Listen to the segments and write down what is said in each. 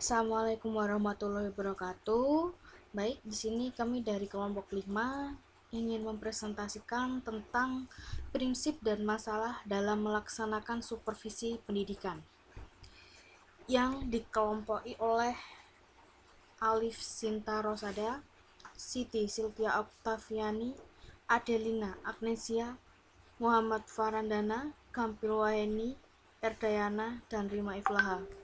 Assalamualaikum warahmatullahi wabarakatuh. Baik, di sini kami dari kelompok 5 ingin mempresentasikan tentang prinsip dan masalah dalam melaksanakan supervisi pendidikan yang dikelompoki oleh Alif Sinta Rosada, Siti Silvia Oktaviani, Adelina Agnesia, Muhammad Farandana, Gampil Waheni, Erdayana, dan Rima Iflaha.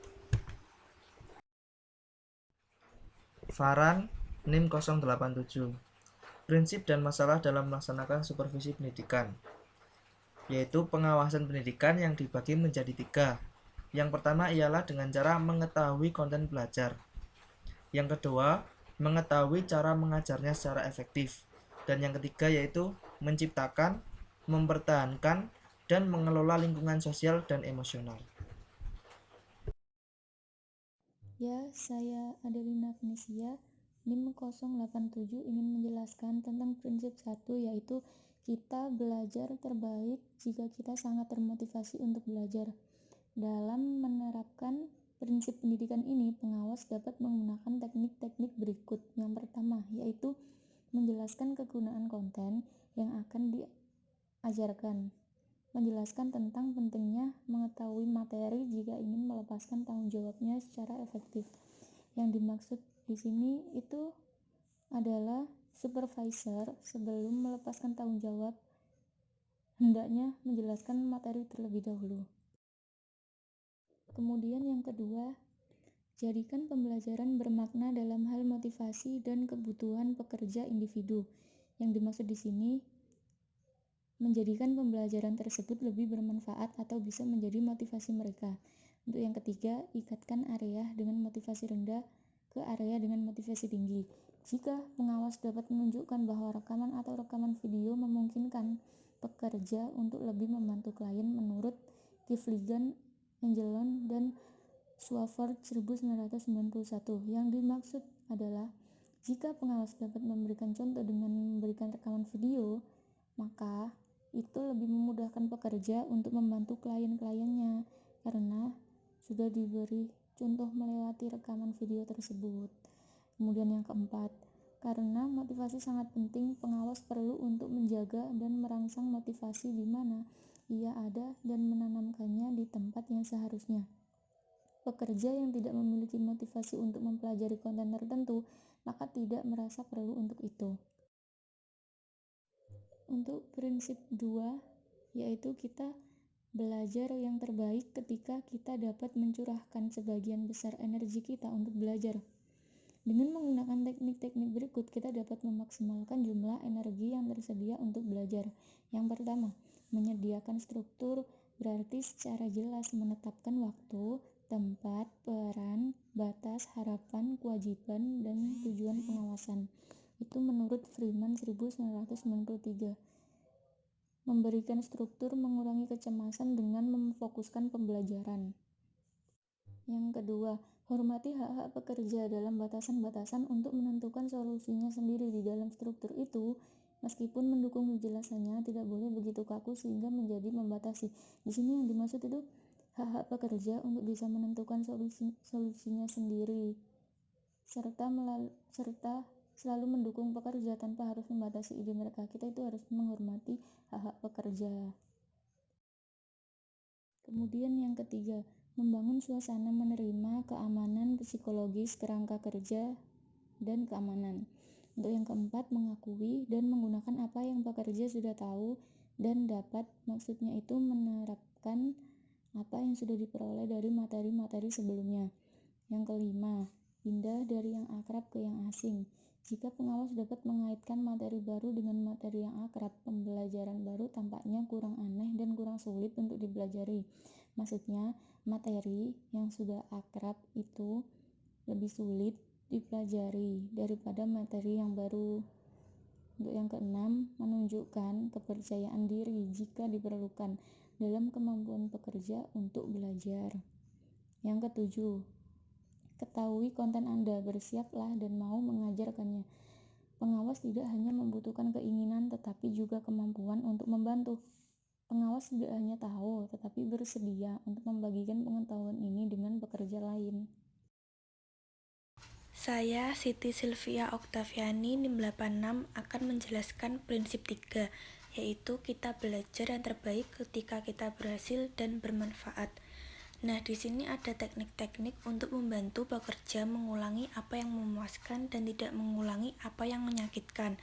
Faran, NIM 087. Prinsip dan masalah dalam melaksanakan supervisi pendidikan, yaitu pengawasan pendidikan yang dibagi menjadi 3. Yang pertama ialah dengan cara mengetahui konten belajar. Yang kedua, mengetahui cara mengajarnya secara efektif. Dan yang ketiga yaitu menciptakan, mempertahankan, dan mengelola lingkungan sosial dan emosional. Ya, saya Adelina Agnesia, NIM 087 ingin menjelaskan tentang prinsip 1, yaitu kita belajar terbaik jika kita sangat termotivasi untuk belajar. Dalam menerapkan prinsip pendidikan ini, pengawas dapat menggunakan teknik-teknik berikut. Yang pertama, yaitu menjelaskan kegunaan konten yang akan diajarkan. Menjelaskan tentang pentingnya mengetahui materi jika ingin melepaskan tanggung jawabnya secara efektif. Yang dimaksud di sini itu adalah supervisor sebelum melepaskan tanggung jawab hendaknya menjelaskan materi terlebih dahulu. Kemudian yang kedua, jadikan pembelajaran bermakna dalam hal motivasi dan kebutuhan pekerja individu. Yang dimaksud di sini menjadikan pembelajaran tersebut lebih bermanfaat atau bisa menjadi motivasi mereka. Untuk yang ketiga, ikatkan area dengan motivasi rendah ke area dengan motivasi tinggi. Jika pengawas dapat menunjukkan bahwa rekaman atau rekaman video memungkinkan pekerja untuk lebih membantu klien menurut Kivligan, Angelon, dan Swafford 1991. Yang dimaksud adalah jika pengawas dapat memberikan contoh dengan memberikan rekaman video, maka itu lebih memudahkan pekerja untuk membantu klien-kliennya karena sudah diberi contoh melewati rekaman video tersebut. Kemudian yang keempat, karena motivasi sangat penting, pengawas perlu untuk menjaga dan merangsang motivasi di mana ia ada dan menanamkannya di tempat yang seharusnya. Pekerja yang tidak memiliki motivasi untuk mempelajari konten tertentu, maka tidak merasa perlu untuk itu. Untuk prinsip 2, yaitu kita belajar yang terbaik ketika kita dapat mencurahkan sebagian besar energi kita untuk belajar. Dengan menggunakan teknik-teknik berikut, kita dapat memaksimalkan jumlah energi yang tersedia untuk belajar. Yang pertama, menyediakan struktur, berarti secara jelas menetapkan waktu, tempat, peran, batas, harapan, kewajiban, dan tujuan pengawasan. Itu menurut Freeman 1993. Memberikan struktur mengurangi kecemasan dengan memfokuskan pembelajaran. Yang kedua, hormati hak-hak pekerja dalam batasan-batasan untuk menentukan solusinya sendiri di dalam struktur itu. Meskipun mendukung kejelasannya, tidak boleh begitu kaku sehingga menjadi membatasi. Di sini yang dimaksud itu hak-hak pekerja untuk bisa menentukan solusinya sendiri, serta selalu mendukung pekerja tanpa harus membatasi ide mereka. Kita itu harus menghormati hak-hak pekerja. Kemudian yang ketiga, membangun suasana menerima keamanan psikologis, kerangka kerja, dan keamanan. Untuk yang keempat, mengakui dan menggunakan apa yang pekerja sudah tahu dan dapat, maksudnya itu menerapkan apa yang sudah diperoleh dari materi-materi sebelumnya. Yang kelima, pindah dari yang akrab ke yang asing. Jika pengawas dapat mengaitkan materi baru dengan materi yang akrab, pembelajaran baru tampaknya kurang aneh dan kurang sulit untuk dipelajari. Maksudnya, materi yang sudah akrab itu lebih sulit dipelajari daripada materi yang baru. Untuk yang keenam, menunjukkan kepercayaan diri jika diperlukan dalam kemampuan pekerja untuk belajar. Yang ketujuh, ketahui konten Anda, bersiaplah dan mau mengajarkannya. Pengawas tidak hanya membutuhkan keinginan tetapi juga kemampuan untuk membantu. Pengawas tidak hanya tahu tetapi bersedia untuk membagikan pengetahuan ini dengan pekerja lain. Saya, Siti Sylvia Oktaviani, NIM 86, akan menjelaskan prinsip 3, yaitu kita belajar yang terbaik ketika kita berhasil dan bermanfaat. Nah, di sini ada teknik-teknik untuk membantu pekerja mengulangi apa yang memuaskan dan tidak mengulangi apa yang menyakitkan.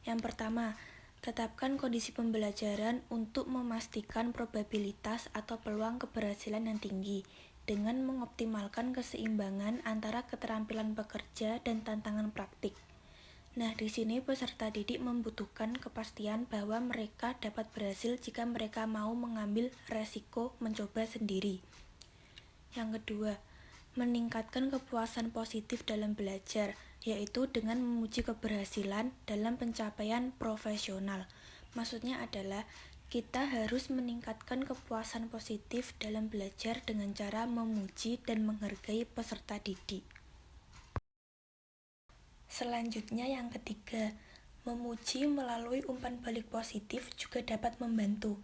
Yang pertama, tetapkan kondisi pembelajaran untuk memastikan probabilitas atau peluang keberhasilan yang tinggi dengan mengoptimalkan keseimbangan antara keterampilan pekerja dan tantangan praktik. Nah, di sini peserta didik membutuhkan kepastian bahwa mereka dapat berhasil jika mereka mau mengambil resiko mencoba sendiri. Yang kedua, meningkatkan kepuasan positif dalam belajar, yaitu dengan memuji keberhasilan dalam pencapaian profesional. Maksudnya adalah kita harus meningkatkan kepuasan positif dalam belajar dengan cara memuji dan menghargai peserta didik. Selanjutnya yang ketiga, memuji melalui umpan balik positif juga dapat membantu.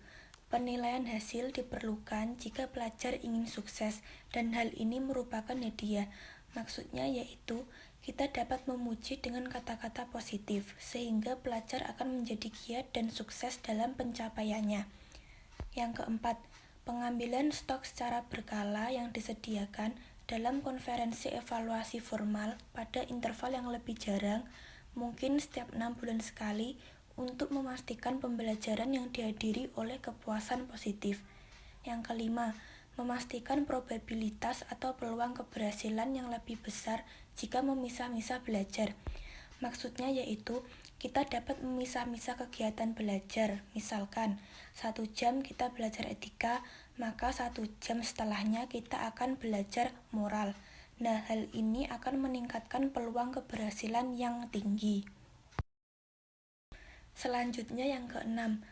Penilaian hasil diperlukan jika pelajar ingin sukses, dan hal ini merupakan hadiah. Maksudnya yaitu, kita dapat memuji dengan kata-kata positif, sehingga pelajar akan menjadi giat dan sukses dalam pencapaiannya. Yang keempat, pengambilan stok secara berkala yang disediakan dalam konferensi evaluasi formal pada interval yang lebih jarang, mungkin setiap 6 bulan sekali, untuk memastikan pembelajaran yang dihadiri oleh kepuasan positif. Yang kelima, memastikan probabilitas atau peluang keberhasilan yang lebih besar jika memisah-misah belajar. Maksudnya yaitu, kita dapat memisah-misah kegiatan belajar. Misalkan, 1 jam kita belajar etika, maka 1 jam setelahnya kita akan belajar moral. Nah, hal ini akan meningkatkan peluang keberhasilan yang tinggi. Selanjutnya yang keenam,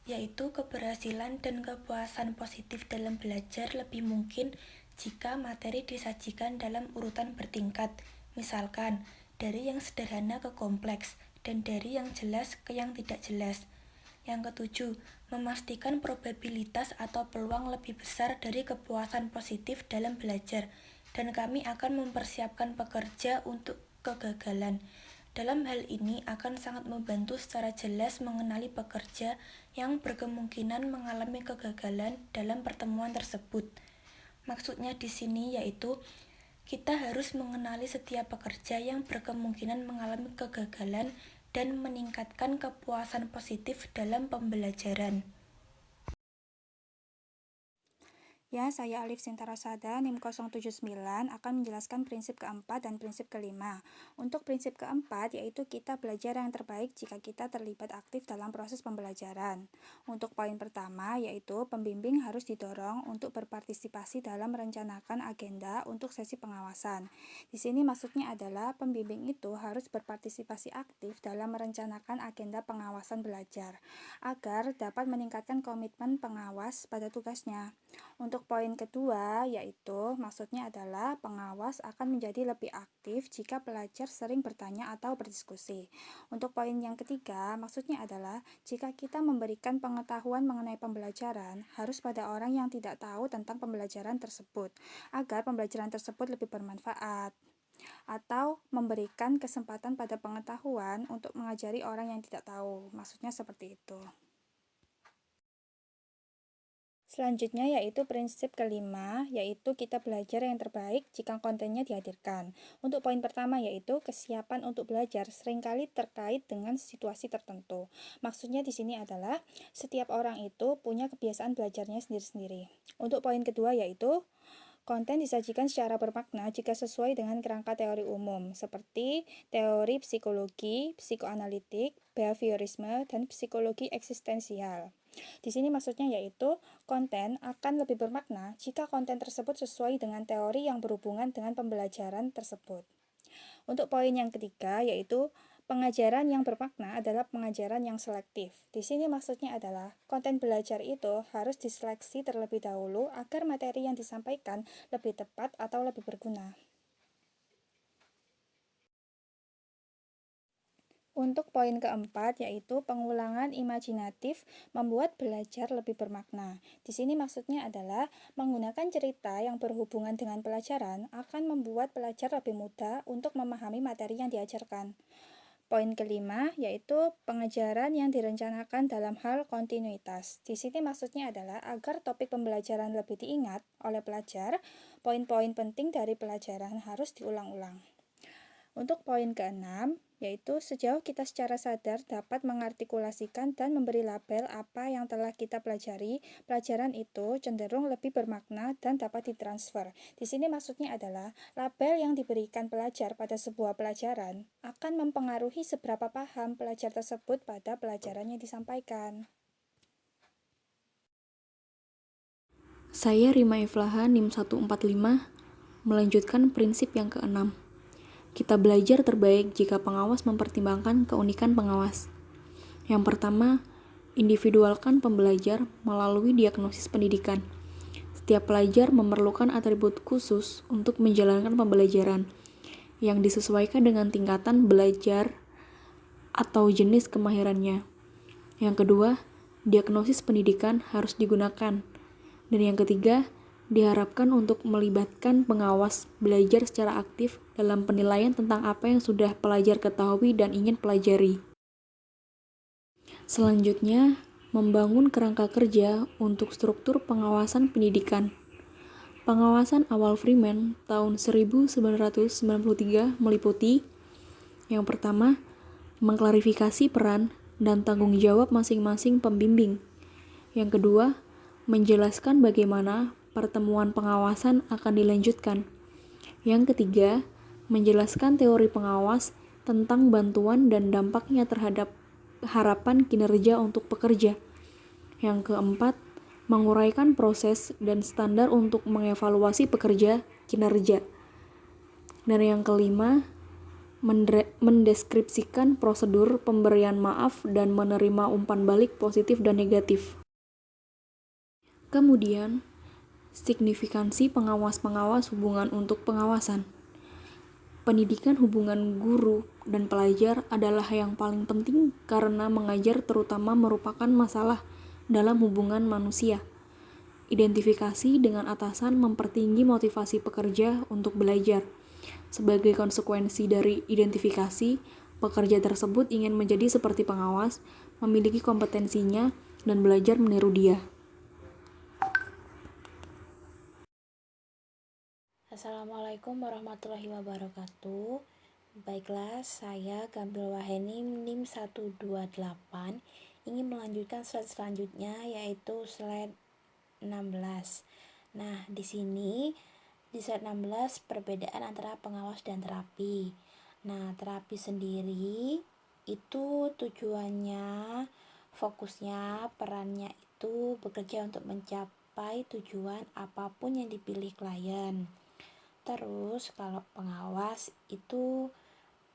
yaitu keberhasilan dan kepuasan positif dalam belajar lebih mungkin jika materi disajikan dalam urutan bertingkat. Misalkan, dari yang sederhana ke kompleks, dan dari yang jelas ke yang tidak jelas. Yang ketujuh, memastikan probabilitas atau peluang lebih besar dari kepuasan positif dalam belajar, dan kami akan mempersiapkan pekerja untuk kegagalan. Dalam hal ini akan sangat membantu secara jelas mengenali pekerja yang berkemungkinan mengalami kegagalan dalam pertemuan tersebut. Maksudnya di sini yaitu kita harus mengenali setiap pekerja yang berkemungkinan mengalami kegagalan dan meningkatkan kepuasan positif dalam pembelajaran. Ya, saya Alif Sintarasada, NIM 079, akan menjelaskan prinsip keempat dan prinsip kelima. Untuk prinsip keempat, yaitu kita belajar yang terbaik jika kita terlibat aktif dalam proses pembelajaran. Untuk poin pertama, yaitu pembimbing harus didorong untuk berpartisipasi dalam merencanakan agenda untuk sesi pengawasan. Di sini maksudnya adalah pembimbing itu harus berpartisipasi aktif dalam merencanakan agenda pengawasan belajar, agar dapat meningkatkan komitmen pengawas pada tugasnya. Untuk poin kedua, yaitu maksudnya adalah pengawas akan menjadi lebih aktif jika pelajar sering bertanya atau berdiskusi. Untuk poin yang ketiga, maksudnya adalah jika kita memberikan pengetahuan mengenai pembelajaran, harus pada orang yang tidak tahu tentang pembelajaran tersebut, agar pembelajaran tersebut lebih bermanfaat. Atau memberikan kesempatan pada pengetahuan untuk mengajari orang yang tidak tahu, maksudnya seperti itu. Selanjutnya yaitu prinsip kelima, yaitu kita belajar yang terbaik jika kontennya dihadirkan. Untuk poin pertama yaitu kesiapan untuk belajar seringkali terkait dengan situasi tertentu. Maksudnya di sini adalah setiap orang itu punya kebiasaan belajarnya sendiri-sendiri. Untuk poin kedua yaitu konten disajikan secara bermakna jika sesuai dengan kerangka teori umum, seperti teori psikologi, psikoanalitik, behaviorisme, dan psikologi eksistensial. Di sini maksudnya yaitu konten akan lebih bermakna jika konten tersebut sesuai dengan teori yang berhubungan dengan pembelajaran tersebut. Untuk poin yang ketiga yaitu pengajaran yang bermakna adalah pengajaran yang selektif. Di sini maksudnya adalah konten belajar itu harus diseleksi terlebih dahulu agar materi yang disampaikan lebih tepat atau lebih berguna. Untuk poin keempat, yaitu pengulangan imajinatif membuat belajar lebih bermakna. Di sini maksudnya adalah menggunakan cerita yang berhubungan dengan pelajaran akan membuat pelajar lebih mudah untuk memahami materi yang diajarkan. Poin kelima, yaitu pengajaran yang direncanakan dalam hal kontinuitas. Di sini maksudnya adalah agar topik pembelajaran lebih diingat oleh pelajar, poin-poin penting dari pelajaran harus diulang-ulang. Untuk poin keenam, yaitu sejauh kita secara sadar dapat mengartikulasikan dan memberi label apa yang telah kita pelajari, pelajaran itu cenderung lebih bermakna dan dapat ditransfer. Di sini maksudnya adalah label yang diberikan pelajar pada sebuah pelajaran akan mempengaruhi seberapa paham pelajar tersebut pada pelajaran yang disampaikan. Saya Rima Iflaha, NIM 145, melanjutkan prinsip yang keenam. Kita belajar terbaik jika pengawas mempertimbangkan keunikan pengawas. Yang pertama, individualkan pembelajar melalui diagnosis pendidikan. Setiap pelajar memerlukan atribut khusus untuk menjalankan pembelajaran yang disesuaikan dengan tingkatan belajar atau jenis kemahirannya. Yang kedua, diagnosis pendidikan harus digunakan. Dan yang ketiga, diharapkan untuk melibatkan pengawas belajar secara aktif dalam penilaian tentang apa yang sudah pelajar ketahui dan ingin pelajari. Selanjutnya, membangun kerangka kerja untuk struktur pengawasan pendidikan. Pengawasan awal Freeman tahun 1993 meliputi yang pertama, mengklarifikasi peran dan tanggung jawab masing-masing pembimbing. Yang kedua, menjelaskan bagaimana pertemuan pengawasan akan dilanjutkan. Yang ketiga, menjelaskan teori pengawas tentang bantuan dan dampaknya terhadap harapan kinerja untuk pekerja. Yang keempat, menguraikan proses dan standar untuk mengevaluasi pekerja kinerja. Dan yang kelima, mendeskripsikan prosedur pemberian maaf dan menerima umpan balik positif dan negatif. Kemudian, signifikansi pengawas-pengawas hubungan untuk pengawasan. Pendidikan hubungan guru dan pelajar adalah yang paling penting karena mengajar terutama merupakan masalah dalam hubungan manusia. Identifikasi dengan atasan mempertinggi motivasi pekerja untuk belajar. Sebagai konsekuensi dari identifikasi, pekerja tersebut ingin menjadi seperti pengawas, memiliki kompetensinya, dan belajar meniru dia. Assalamualaikum warahmatullahi wabarakatuh. Baiklah, saya Gambil Waheni NIM 128 ingin melanjutkan slide selanjutnya, yaitu slide 16. Nah, di slide 16 perbedaan antara pengawas dan terapi. Nah, terapi sendiri itu tujuannya, fokusnya, perannya itu bekerja untuk mencapai tujuan apapun yang dipilih klien. Terus kalau pengawas itu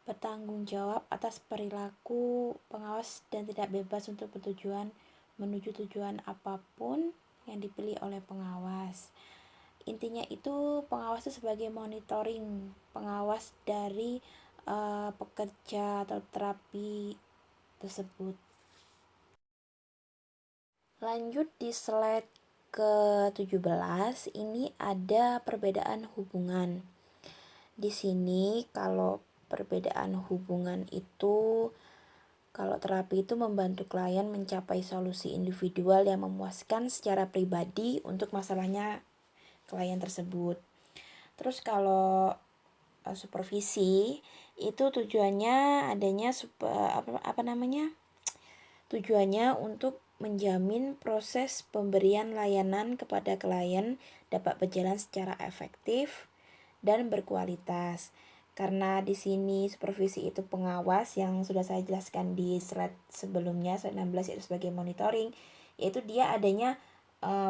bertanggung jawab atas perilaku pengawas dan tidak bebas untuk bertujuan menuju tujuan apapun yang dipilih oleh pengawas. Intinya itu pengawas itu sebagai monitoring pengawas dari pekerja atau terapi tersebut. Lanjut di slide ke-17, ini ada perbedaan hubungan. Di sini kalau perbedaan hubungan itu, kalau terapi itu membantu klien mencapai solusi individual yang memuaskan secara pribadi untuk masalahnya klien tersebut. Terus kalau supervisi itu tujuannya adanya tujuannya untuk menjamin proses pemberian layanan kepada klien dapat berjalan secara efektif dan berkualitas. Karena di sini supervisi itu pengawas yang sudah saya jelaskan di slide sebelumnya, slide 16, yaitu sebagai monitoring, yaitu dia adanya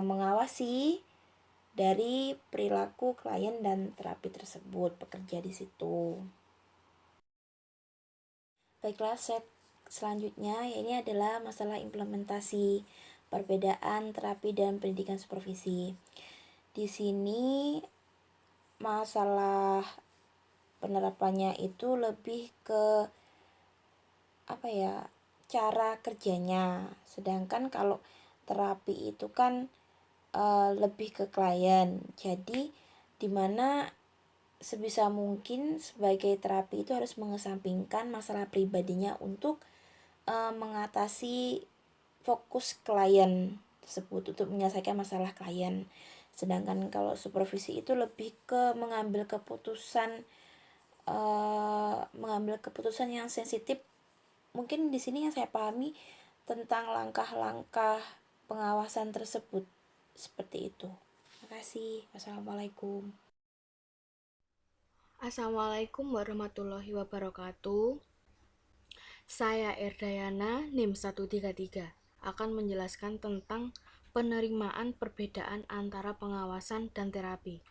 mengawasi dari perilaku klien dan terapi tersebut, bekerja di situ. Baiklah, slide selanjutnya ini adalah masalah implementasi perbedaan terapi dan pendidikan supervisi. Di sini masalah penerapannya itu lebih ke cara kerjanya. Sedangkan kalau terapi itu kan lebih ke klien. Jadi dimana sebisa mungkin sebagai terapi itu harus mengesampingkan masalah pribadinya untuk mengatasi fokus klien tersebut untuk menyelesaikan masalah klien. Sedangkan kalau supervisi itu lebih ke mengambil keputusan yang sensitif. Mungkin di sini yang saya pahami tentang langkah-langkah pengawasan tersebut seperti itu. Terima kasih. Wassalamualaikum. Assalamualaikum warahmatullahi wabarakatuh. Saya Erdayana, NIM 133, akan menjelaskan tentang penerimaan perbedaan antara pengawasan dan terapi.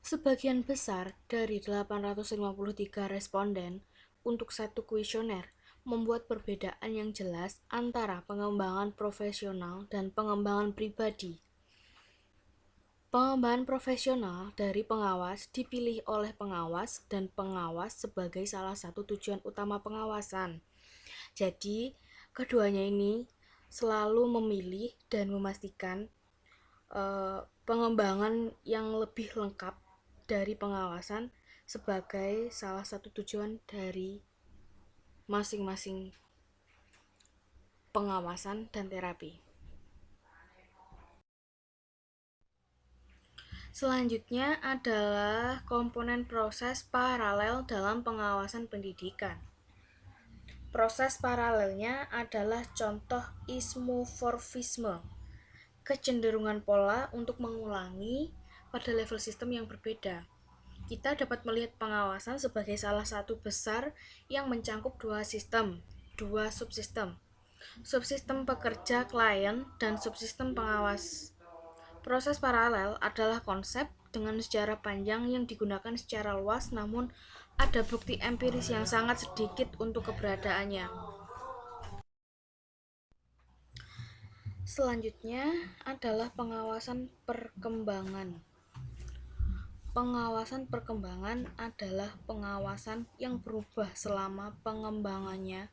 Sebagian besar dari 853 responden untuk satu kuesioner membuat perbedaan yang jelas antara pengembangan profesional dan pengembangan pribadi. Pengembangan profesional dari pengawas dipilih oleh pengawas dan pengawas sebagai salah satu tujuan utama pengawasan. Jadi, keduanya ini selalu memilih dan memastikan pengembangan yang lebih lengkap dari pengawasan sebagai salah satu tujuan dari masing-masing pengawasan dan terapi. Selanjutnya adalah komponen proses paralel dalam pengawasan pendidikan. Proses paralelnya adalah contoh isomorfisme, kecenderungan pola untuk mengulangi pada level sistem yang berbeda. Kita dapat melihat pengawasan sebagai salah satu besar yang mencangkup dua subsistem. Subsistem pekerja klien dan subsistem pengawas. Proses paralel adalah konsep dengan sejarah panjang yang digunakan secara luas, namun ada bukti empiris yang sangat sedikit untuk keberadaannya. Selanjutnya adalah pengawasan perkembangan. Pengawasan perkembangan adalah pengawasan yang berubah selama pengembangannya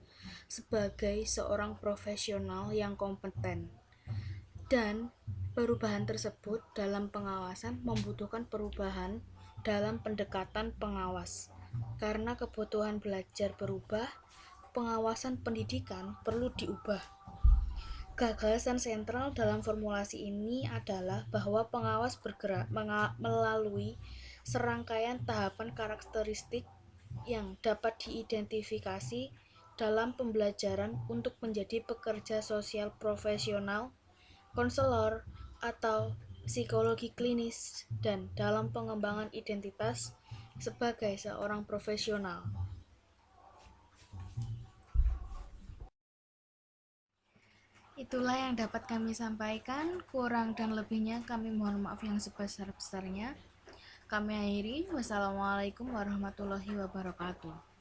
sebagai seorang profesional yang kompeten. Dan perubahan tersebut dalam pengawasan membutuhkan perubahan dalam pendekatan pengawas. Karena kebutuhan belajar berubah, pengawasan pendidikan perlu diubah. Gagasan sentral dalam formulasi ini adalah bahwa pengawas bergerak melalui serangkaian tahapan karakteristik yang dapat diidentifikasi dalam pembelajaran untuk menjadi pekerja sosial profesional, konselor, atau psikologi klinis, dan dalam pengembangan identitas sebagai seorang profesional. Itulah yang dapat kami sampaikan, kurang dan lebihnya kami mohon maaf yang sebesar-besarnya. Kami akhiri, wassalamualaikum warahmatullahi wabarakatuh.